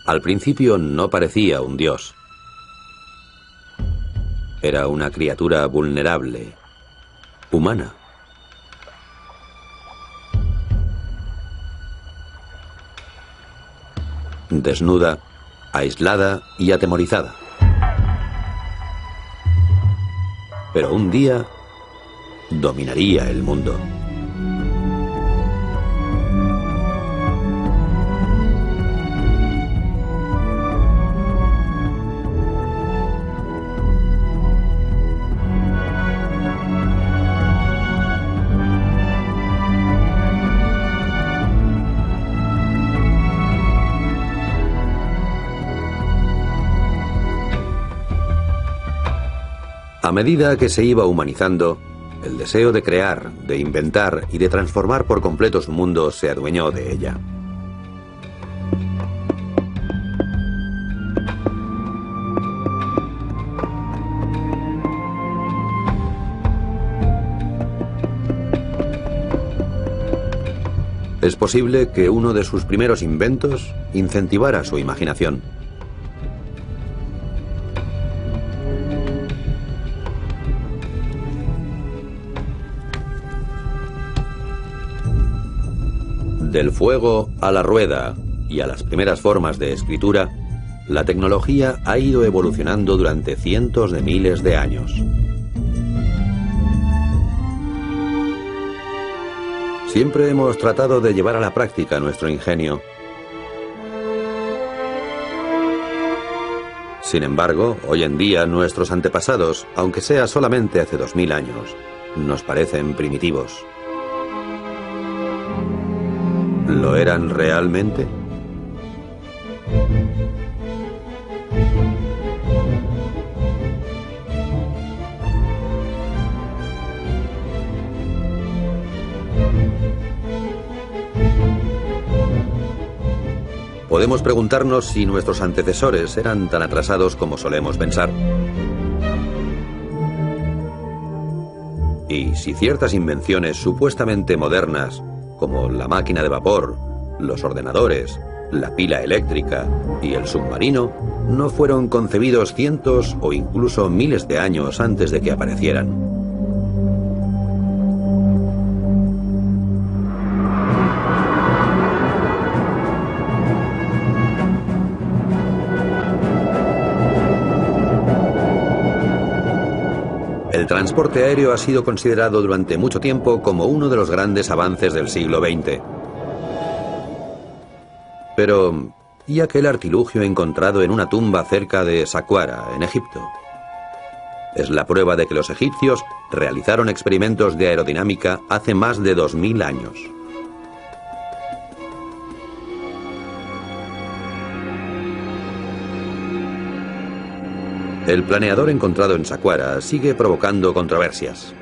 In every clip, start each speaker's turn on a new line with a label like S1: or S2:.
S1: Al principio no parecía un dios. Era una criatura vulnerable, humana. Desnuda, aislada y atemorizada. Pero un día dominaría el mundo. A medida que se iba humanizando, el deseo de crear, de inventar y de transformar por completo su mundo se adueñó de ella. Es posible que uno de sus primeros inventos incentivara su imaginación. Del fuego a la rueda y a las primeras formas de escritura, la tecnología ha ido evolucionando durante cientos de miles de años. Siempre hemos tratado de llevar a la práctica nuestro ingenio. Sin embargo, hoy en día nuestros antepasados, aunque sea solamente hace 2000 años, nos parecen primitivos. ¿Lo eran realmente? Podemos preguntarnos si nuestros antecesores eran tan atrasados como solemos pensar. Y si ciertas invenciones supuestamente modernas, como la máquina de vapor, los ordenadores, la pila eléctrica y el submarino, no fueron concebidos cientos o incluso miles de años antes de que aparecieran. El transporte aéreo ha sido considerado durante mucho tiempo como uno de los grandes avances del siglo XX. Pero, ¿y aquel artilugio encontrado en una tumba cerca de Saqqara, en Egipto? Es la prueba de que los egipcios realizaron experimentos de aerodinámica hace más de 2000 años. El planeador encontrado en Saqqara sigue provocando controversias.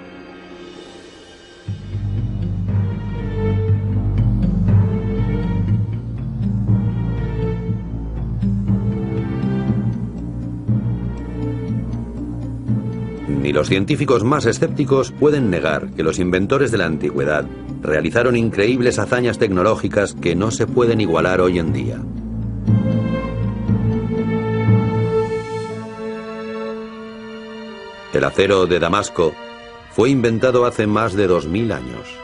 S1: Ni los científicos más escépticos pueden negar que los inventores de la antigüedad realizaron increíbles hazañas tecnológicas que no se pueden igualar hoy en día. El acero de Damasco fue inventado hace más de 2000 años.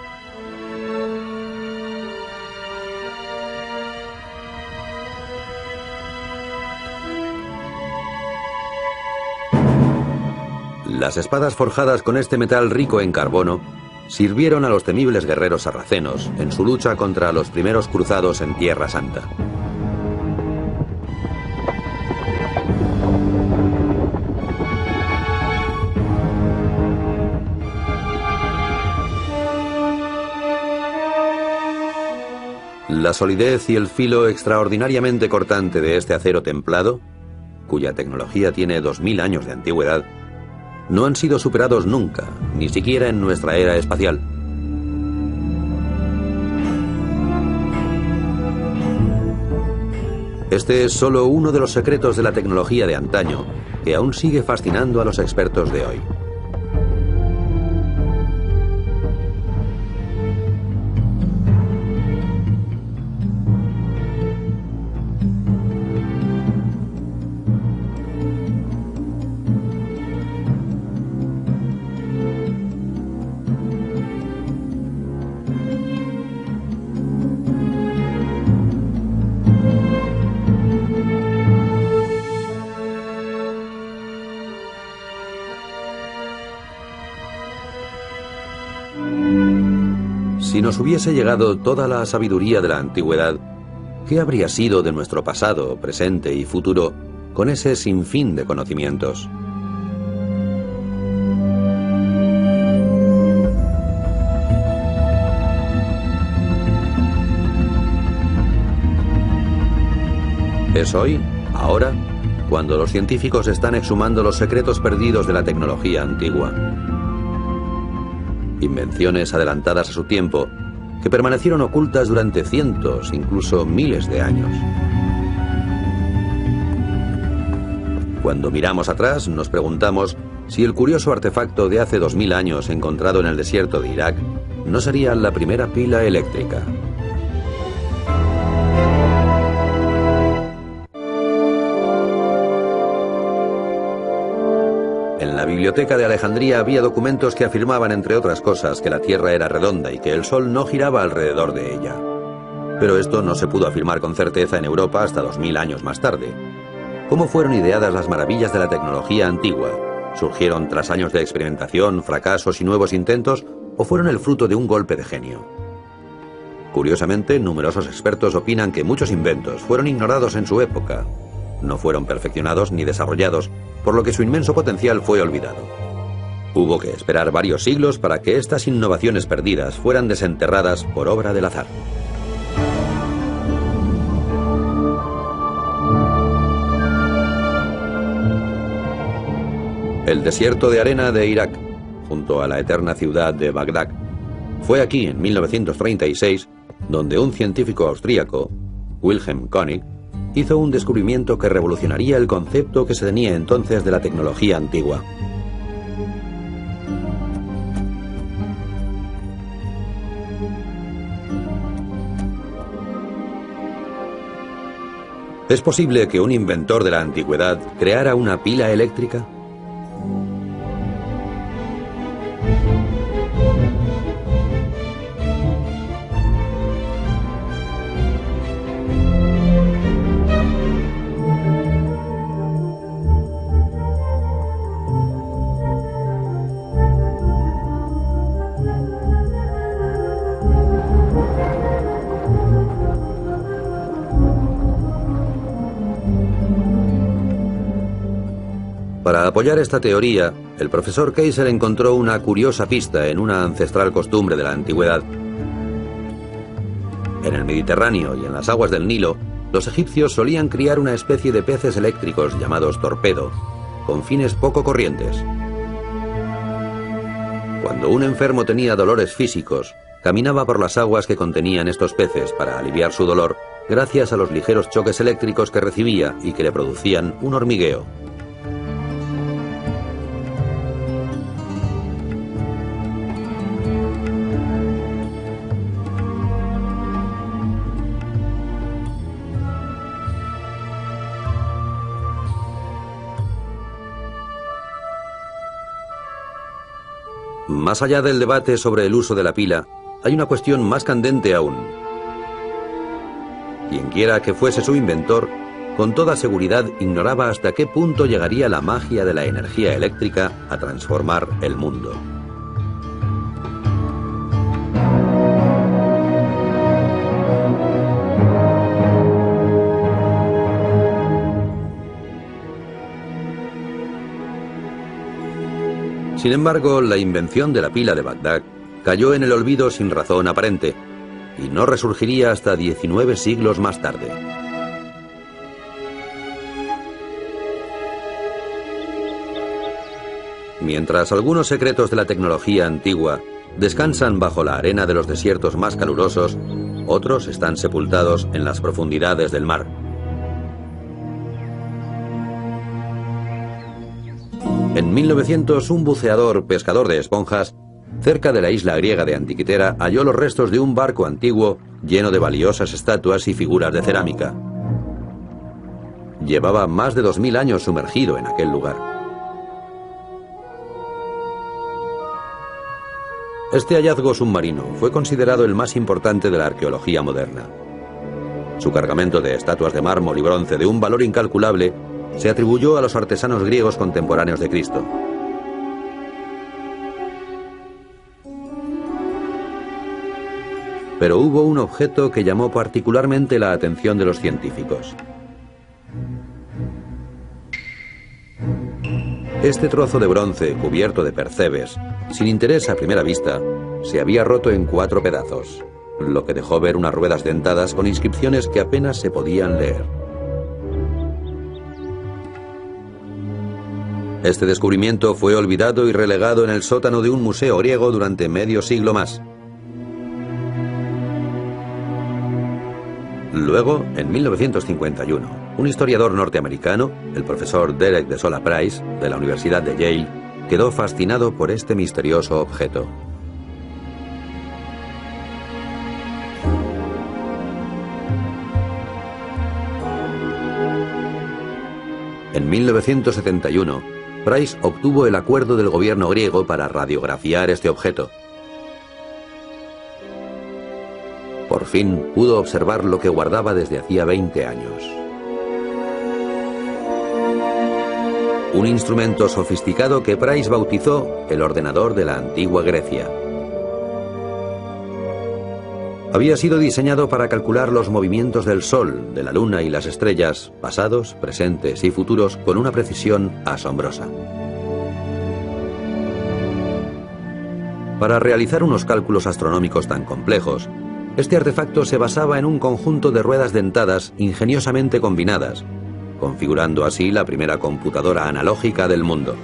S1: Las espadas forjadas con este metal rico en carbono sirvieron a los temibles guerreros sarracenos en su lucha contra los primeros cruzados en Tierra Santa. La solidez y el filo extraordinariamente cortante de este acero templado, cuya tecnología tiene 2000 años de antigüedad, no han sido superados nunca, ni siquiera en nuestra era espacial. Este es solo uno de los secretos de la tecnología de antaño, que aún sigue fascinando a los expertos de hoy. Si nos hubiese llegado toda la sabiduría de la antigüedad, ¿qué habría sido de nuestro pasado, presente y futuro con ese sinfín de conocimientos? Es hoy, ahora, cuando los científicos están exhumando los secretos perdidos de la tecnología antigua. Invenciones adelantadas a su tiempo, que permanecieron ocultas durante cientos, incluso miles de años. Cuando miramos atrás, nos preguntamos si el curioso artefacto de hace 2000 años encontrado en el desierto de Irak no sería la primera pila eléctrica. En la biblioteca de Alejandría había documentos que afirmaban, entre otras cosas, que la Tierra era redonda y que el Sol no giraba alrededor de ella. Pero esto no se pudo afirmar con certeza en Europa hasta 2000 años más tarde. ¿Cómo fueron ideadas las maravillas de la tecnología antigua? ¿Surgieron tras años de experimentación, fracasos y nuevos intentos, o fueron el fruto de un golpe de genio? Curiosamente, numerosos expertos opinan que muchos inventos fueron ignorados en su época. No fueron perfeccionados ni desarrollados, por lo que su inmenso potencial fue olvidado. Hubo que esperar varios siglos para que estas innovaciones perdidas fueran desenterradas por obra del azar. El desierto de arena de Irak, junto a la eterna ciudad de Bagdad, fue aquí en 1936 donde un científico austríaco, Wilhelm König, hizo un descubrimiento que revolucionaría el concepto que se tenía entonces de la tecnología antigua. ¿Es posible que un inventor de la antigüedad creara una pila eléctrica? Para apoyar esta teoría, el profesor Kaiser encontró una curiosa pista en una ancestral costumbre de la antigüedad. En el Mediterráneo y en las aguas del Nilo, los egipcios solían criar una especie de peces eléctricos llamados torpedo, con fines poco corrientes. Cuando un enfermo tenía dolores físicos, caminaba por las aguas que contenían estos peces para aliviar su dolor, gracias a los ligeros choques eléctricos que recibía y que le producían un hormigueo. Más allá del debate sobre el uso de la pila, hay una cuestión más candente aún. Quienquiera que fuese su inventor, con toda seguridad ignoraba hasta qué punto llegaría la magia de la energía eléctrica a transformar el mundo. Sin embargo, la invención de la pila de Bagdad cayó en el olvido sin razón aparente y no resurgiría hasta 19 siglos más tarde. Mientras algunos secretos de la tecnología antigua descansan bajo la arena de los desiertos más calurosos, otros están sepultados en las profundidades del mar. En 1900, un buceador pescador de esponjas, cerca de la isla griega de Antiquitera, halló los restos de un barco antiguo lleno de valiosas estatuas y figuras de cerámica. Llevaba más de 2000 años sumergido en aquel lugar. Este hallazgo submarino fue considerado el más importante de la arqueología moderna. Su cargamento de estatuas de mármol y bronce de un valor incalculable se atribuyó a los artesanos griegos contemporáneos de Cristo. Pero hubo un objeto que llamó particularmente la atención de los científicos. Este trozo de bronce, cubierto de percebes, sin interés a primera vista, se había roto en 4 pedazos, lo que dejó ver unas ruedas dentadas con inscripciones que apenas se podían leer. Este descubrimiento fue olvidado y relegado en el sótano de un museo griego durante medio siglo más. Luego, en 1951, un historiador norteamericano, el profesor Derek de Sola Price, de la Universidad de Yale, quedó fascinado por este misterioso objeto. En 1971, Price obtuvo el acuerdo del gobierno griego para radiografiar este objeto. Por fin pudo observar lo que guardaba desde hacía 20 años. Un instrumento sofisticado que Price bautizó el ordenador de la antigua Grecia. Había sido diseñado para calcular los movimientos del Sol, de la Luna y las estrellas, pasados, presentes y futuros, con una precisión asombrosa. Para realizar unos cálculos astronómicos tan complejos, este artefacto se basaba en un conjunto de ruedas dentadas ingeniosamente combinadas, configurando así la primera computadora analógica del mundo.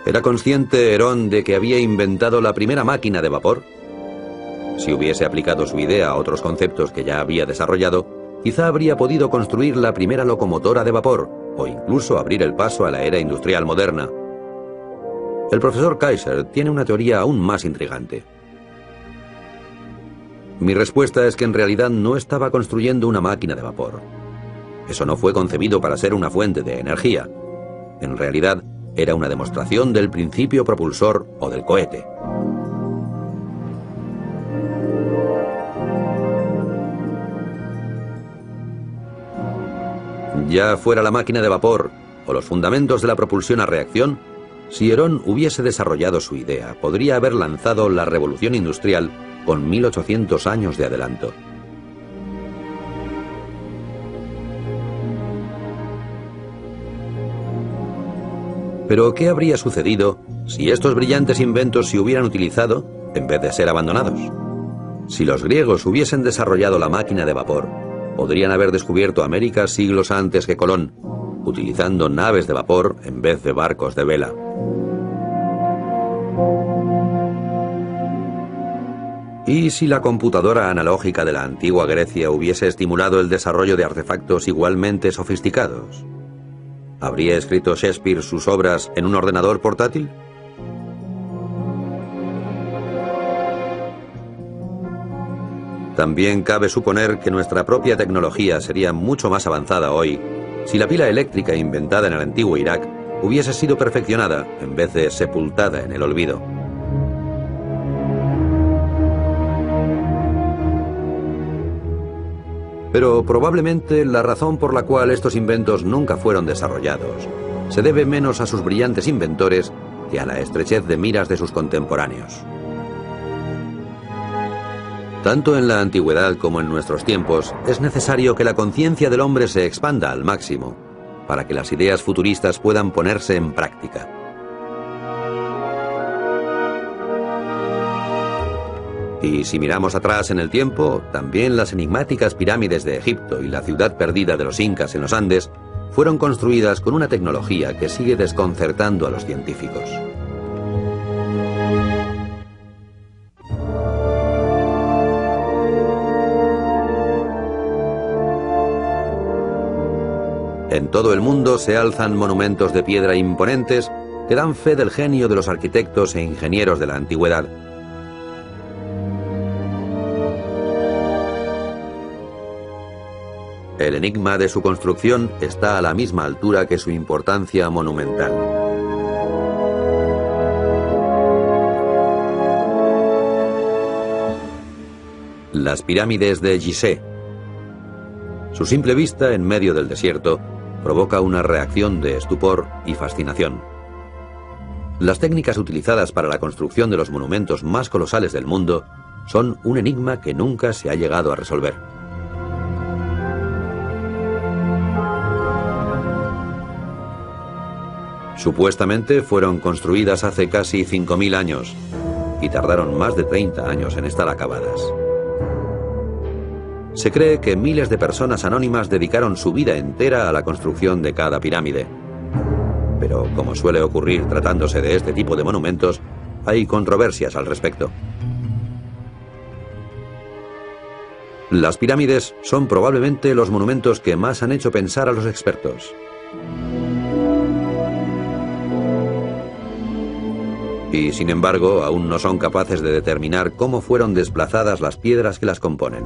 S1: ¿Era consciente Herón de que había inventado la primera máquina de vapor? Si hubiese aplicado su idea a otros conceptos que ya había desarrollado, quizá habría podido construir la primera locomotora de vapor, o incluso abrir el paso a la era industrial moderna. El profesor Kaiser tiene una teoría aún más intrigante. Mi respuesta es que en realidad no estaba construyendo una máquina de vapor. Eso no fue concebido para ser una fuente de energía. En realidad, era una demostración del principio propulsor o del cohete. Ya fuera la máquina de vapor o los fundamentos de la propulsión a reacción, si Herón hubiese desarrollado su idea, podría haber lanzado la revolución industrial con 1800 años de adelanto. Pero ¿qué habría sucedido si estos brillantes inventos se hubieran utilizado en vez de ser abandonados? Si los griegos hubiesen desarrollado la máquina de vapor, podrían haber descubierto América siglos antes que Colón, utilizando naves de vapor en vez de barcos de vela. ¿Y si la computadora analógica de la antigua Grecia hubiese estimulado el desarrollo de artefactos igualmente sofisticados? ¿Habría escrito Shakespeare sus obras en un ordenador portátil? También cabe suponer que nuestra propia tecnología sería mucho más avanzada hoy si la pila eléctrica inventada en el antiguo Irak hubiese sido perfeccionada en vez de sepultada en el olvido. Pero probablemente la razón por la cual estos inventos nunca fueron desarrollados se debe menos a sus brillantes inventores que a la estrechez de miras de sus contemporáneos. Tanto en la antigüedad como en nuestros tiempos, es necesario que la conciencia del hombre se expanda al máximo para que las ideas futuristas puedan ponerse en práctica. Y si miramos atrás en el tiempo, también las enigmáticas pirámides de Egipto y la ciudad perdida de los incas en los Andes fueron construidas con una tecnología que sigue desconcertando a los científicos. En todo el mundo se alzan monumentos de piedra imponentes que dan fe del genio de los arquitectos e ingenieros de la antigüedad. El enigma de su construcción está a la misma altura que su importancia monumental. Las pirámides de Gizeh. Su simple vista en medio del desierto provoca una reacción de estupor y fascinación. Las técnicas utilizadas para la construcción de los monumentos más colosales del mundo son un enigma que nunca se ha llegado a resolver. Supuestamente fueron construidas hace casi 5.000 años y tardaron más de 30 años en estar acabadas. Se cree que miles de personas anónimas dedicaron su vida entera a la construcción de cada pirámide. Pero, como suele ocurrir tratándose de este tipo de monumentos, hay controversias al respecto. Las pirámides son probablemente los monumentos que más han hecho pensar a los expertos. Y, sin embargo, aún no son capaces de determinar cómo fueron desplazadas las piedras que las componen.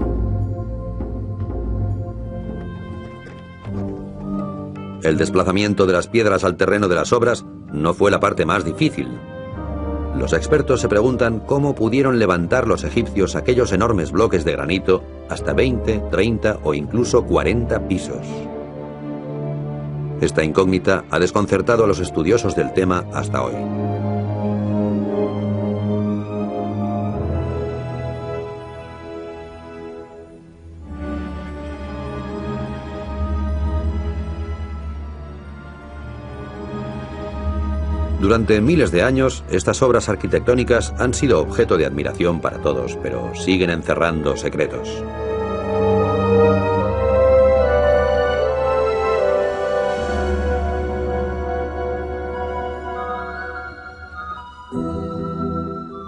S1: El desplazamiento de las piedras al terreno de las obras no fue la parte más difícil. Los expertos se preguntan cómo pudieron levantar los egipcios aquellos enormes bloques de granito hasta 20, 30 o incluso 40 pisos. Esta incógnita ha desconcertado a los estudiosos del tema hasta hoy. Durante miles de años, estas obras arquitectónicas han sido objeto de admiración para todos, pero siguen encerrando secretos.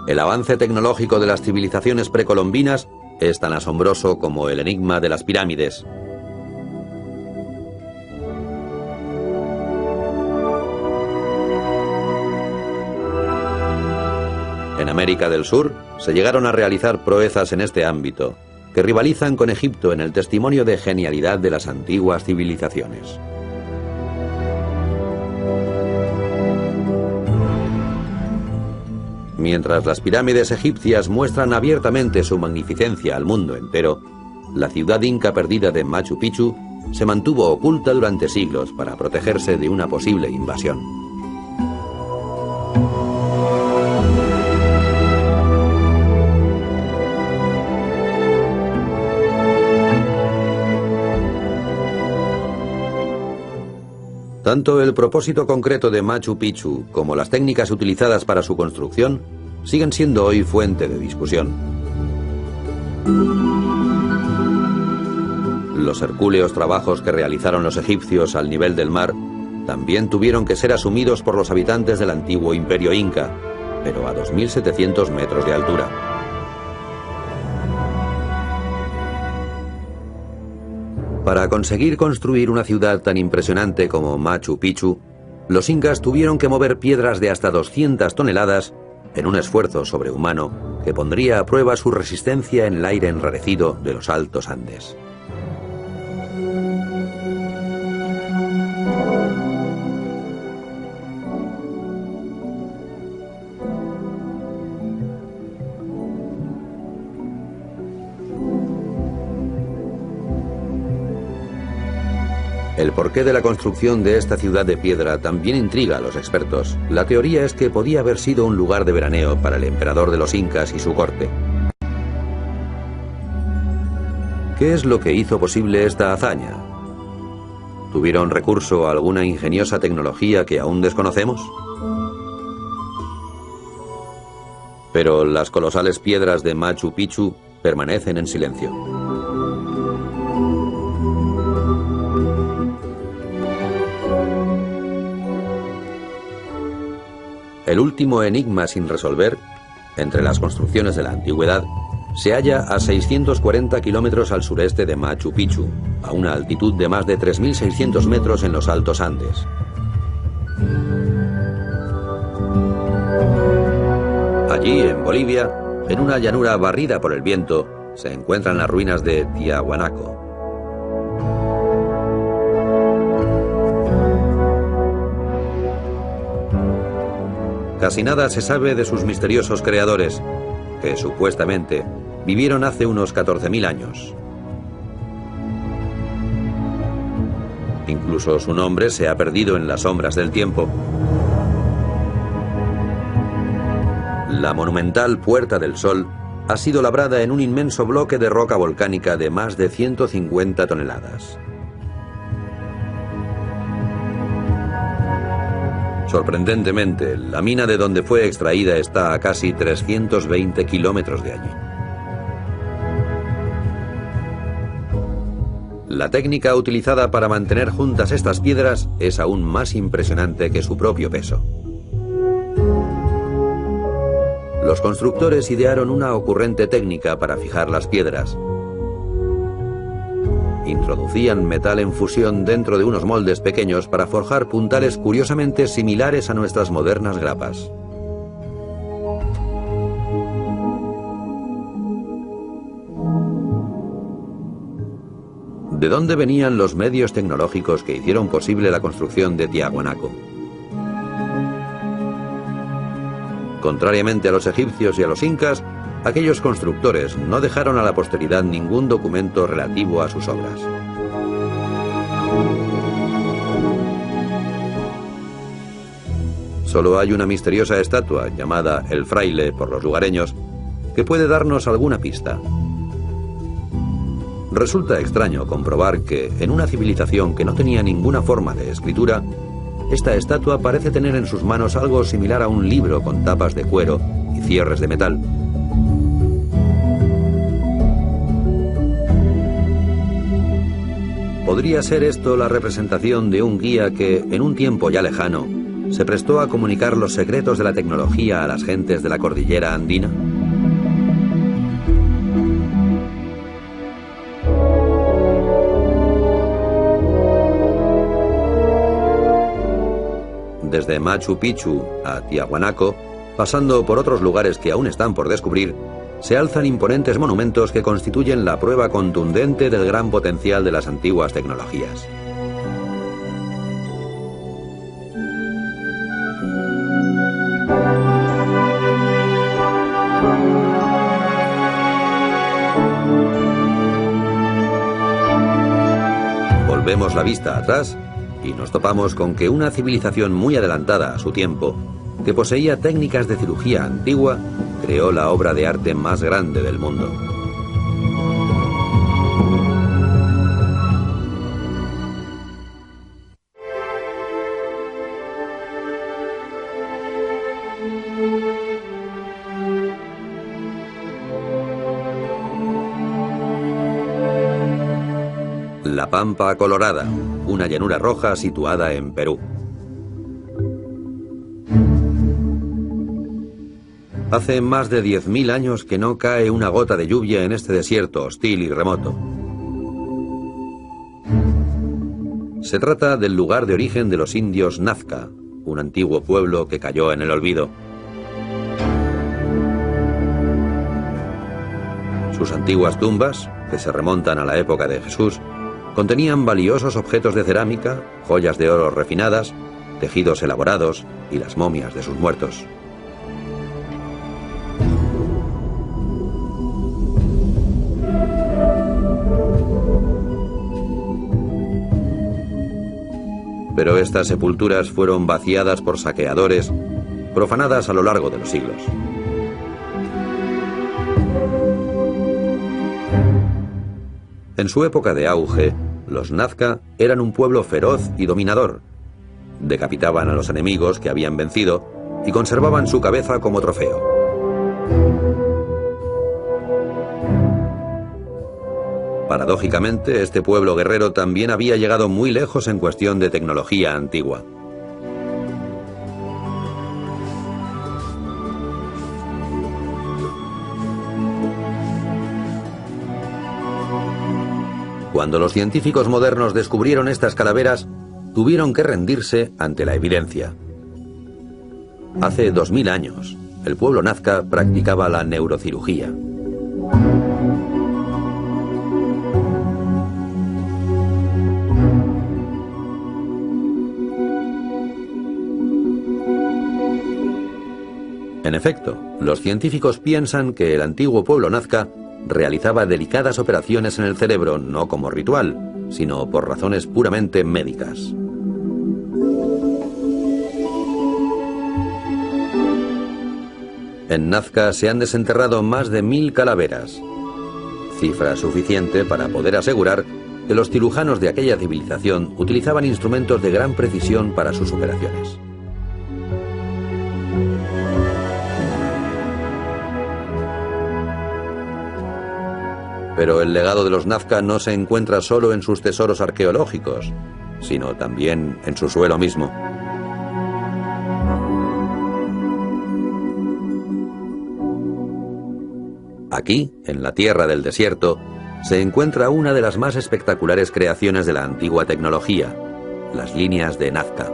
S1: El avance tecnológico de las civilizaciones precolombinas es tan asombroso como el enigma de las pirámides. En América del Sur se llegaron a realizar proezas en este ámbito, que rivalizan con Egipto en el testimonio de genialidad de las antiguas civilizaciones. Mientras las pirámides egipcias muestran abiertamente su magnificencia al mundo entero, la ciudad inca perdida de Machu Picchu se mantuvo oculta durante siglos para protegerse de una posible invasión. Tanto el propósito concreto de Machu Picchu como las técnicas utilizadas para su construcción siguen siendo hoy fuente de discusión. Los hercúleos trabajos que realizaron los egipcios al nivel del mar también tuvieron que ser asumidos por los habitantes del antiguo imperio inca, pero a 2.700 metros de altura. Para conseguir construir una ciudad tan impresionante como Machu Picchu, los incas tuvieron que mover piedras de hasta 200 toneladas en un esfuerzo sobrehumano que pondría a prueba su resistencia en el aire enrarecido de los altos Andes. El porqué de la construcción de esta ciudad de piedra también intriga a los expertos. La teoría es que podía haber sido un lugar de veraneo para el emperador de los incas y su corte. ¿Qué es lo que hizo posible esta hazaña? ¿Tuvieron recurso a alguna ingeniosa tecnología que aún desconocemos? Pero las colosales piedras de Machu Picchu permanecen en silencio. El último enigma sin resolver, entre las construcciones de la antigüedad, se halla a 640 kilómetros al sureste de Machu Picchu, a una altitud de más de 3.600 metros en los altos Andes. Allí, en Bolivia, en una llanura barrida por el viento, se encuentran las ruinas de Tiahuanaco. Casi nada se sabe de sus misteriosos creadores, que supuestamente vivieron hace unos 14.000 años. Incluso su nombre se ha perdido en las sombras del tiempo. La monumental Puerta del Sol ha sido labrada en un inmenso bloque de roca volcánica de más de 150 toneladas. Sorprendentemente, la mina de donde fue extraída está a casi 320 kilómetros de allí. La técnica utilizada para mantener juntas estas piedras es aún más impresionante que su propio peso. Los constructores idearon una ocurrente técnica para fijar las piedras. Introducían metal en fusión dentro de unos moldes pequeños para forjar puntales curiosamente similares a nuestras modernas grapas. ¿De dónde venían los medios tecnológicos que hicieron posible la construcción de Tiahuanaco? Contrariamente a los egipcios y a los incas, aquellos constructores no dejaron a la posteridad ningún documento relativo a sus obras. Solo hay una misteriosa estatua, llamada El Fraile por los lugareños, que puede darnos alguna pista. Resulta extraño comprobar que, en una civilización que no tenía ninguna forma de escritura, esta estatua parece tener en sus manos algo similar a un libro con tapas de cuero y cierres de metal. ¿Podría ser esto la representación de un guía que, en un tiempo ya lejano, se prestó a comunicar los secretos de la tecnología a las gentes de la cordillera andina? Desde Machu Picchu a Tiahuanaco, pasando por otros lugares que aún están por descubrir, se alzan imponentes monumentos que constituyen la prueba contundente del gran potencial de las antiguas tecnologías. Volvemos la vista atrás y nos topamos con que una civilización muy adelantada a su tiempo, que poseía técnicas de cirugía antigua, creó la obra de arte más grande del mundo. La Pampa Colorada, una llanura roja situada en Perú. Hace más de 10.000 años que no cae una gota de lluvia en este desierto hostil y remoto. Se trata del lugar de origen de los indios Nazca, un antiguo pueblo que cayó en el olvido. Sus antiguas tumbas, que se remontan a la época de Jesús, contenían valiosos objetos de cerámica, joyas de oro refinadas, tejidos elaborados y las momias de sus muertos. Pero estas sepulturas fueron vaciadas por saqueadores, profanadas a lo largo de los siglos. En su época de auge, los Nazca eran un pueblo feroz y dominador. Decapitaban a los enemigos que habían vencido y conservaban su cabeza como trofeo. Paradójicamente, este pueblo guerrero también había llegado muy lejos en cuestión de tecnología antigua. Cuando los científicos modernos descubrieron estas calaveras, tuvieron que rendirse ante la evidencia. Hace 2000 años, el pueblo Nazca practicaba la neurocirugía. En efecto, los científicos piensan que el antiguo pueblo Nazca realizaba delicadas operaciones en el cerebro no como ritual, sino por razones puramente médicas. En Nazca se han desenterrado más de 1000 calaveras, cifra suficiente para poder asegurar que los cirujanos de aquella civilización utilizaban instrumentos de gran precisión para sus operaciones. Pero el legado de los Nazca no se encuentra solo en sus tesoros arqueológicos, sino también en su suelo mismo. Aquí, en la tierra del desierto, se encuentra una de las más espectaculares creaciones de la antigua tecnología, las líneas de Nazca.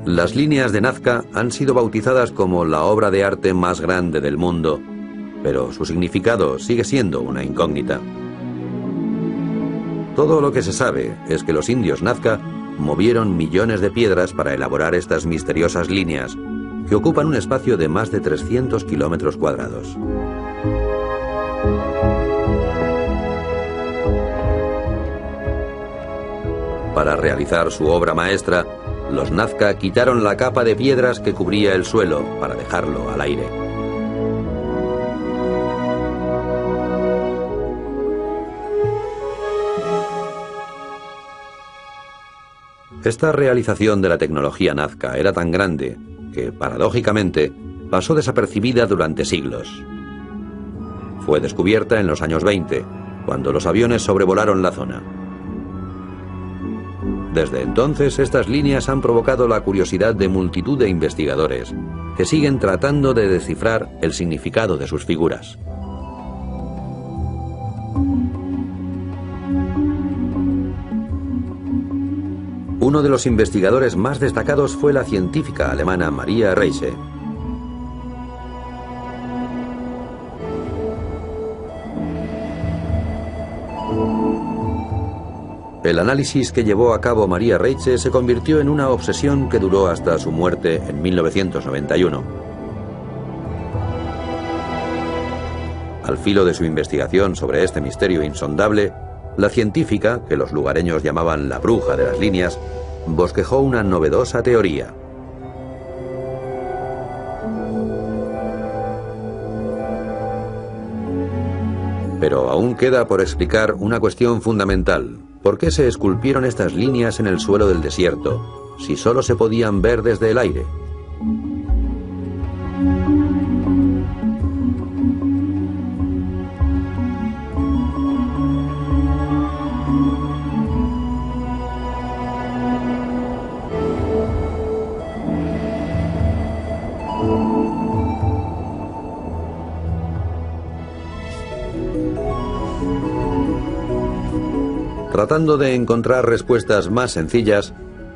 S1: Las líneas de Nazca han sido bautizadas como la obra de arte más grande del mundo, pero su significado sigue siendo una incógnita. Todo lo que se sabe es que los indios Nazca movieron millones de piedras para elaborar estas misteriosas líneas, que ocupan un espacio de más de 300 kilómetros cuadrados. Para realizar su obra maestra, los Nazca quitaron la capa de piedras que cubría el suelo para dejarlo al aire. Esta realización de la tecnología Nazca era tan grande que, paradójicamente, pasó desapercibida durante siglos. Fue descubierta en los años 20, cuando los aviones sobrevolaron la zona. Desde entonces, estas líneas han provocado la curiosidad de multitud de investigadores que siguen tratando de descifrar el significado de sus figuras. Uno de los investigadores más destacados fue la científica alemana Maria Reiche. El análisis que llevó a cabo Maria Reiche se convirtió en una obsesión que duró hasta su muerte en 1991. Al filo de su investigación sobre este misterio insondable, la científica, que los lugareños llamaban la bruja de las líneas, bosquejó una novedosa teoría. Pero aún queda por explicar una cuestión fundamental. ¿Por qué se esculpieron estas líneas en el suelo del desierto, si solo se podían ver desde el aire? Tratando de encontrar respuestas más sencillas,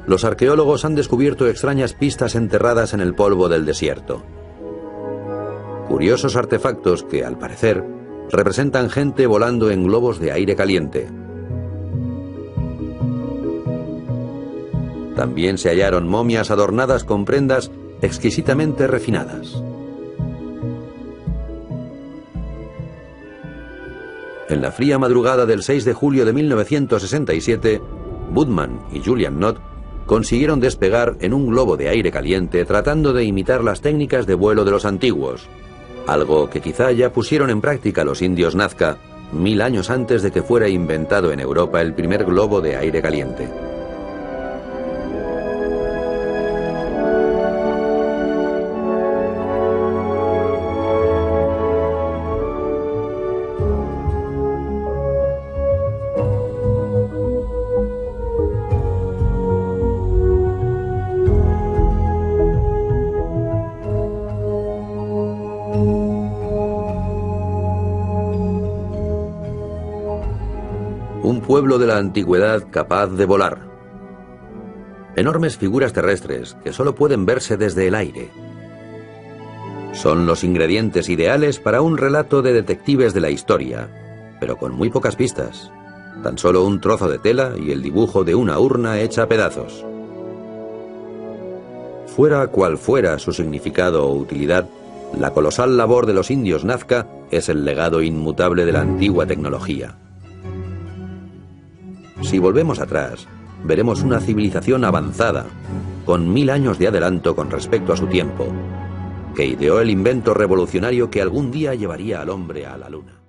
S1: los arqueólogos han descubierto extrañas pistas enterradas en el polvo del desierto. Curiosos artefactos que, al parecer, representan gente volando en globos de aire caliente. También se hallaron momias adornadas con prendas exquisitamente refinadas. En la fría madrugada del 6 de julio de 1967, Budman y Julian Knott consiguieron despegar en un globo de aire caliente tratando de imitar las técnicas de vuelo de los antiguos, algo que quizá ya pusieron en práctica los indios Nazca 1000 años antes de que fuera inventado en Europa el primer globo de aire caliente. Un pueblo de la antigüedad capaz de volar. Enormes figuras terrestres que solo pueden verse desde el aire. Son los ingredientes ideales para un relato de detectives de la historia, pero con muy pocas pistas. Tan solo un trozo de tela y el dibujo de una urna hecha a pedazos. Fuera cual fuera su significado o utilidad, la colosal labor de los indios Nazca es el legado inmutable de la antigua tecnología. Si volvemos atrás, veremos una civilización avanzada, con 1000 años de adelanto con respecto a su tiempo, que ideó el invento revolucionario que algún día llevaría al hombre a la luna.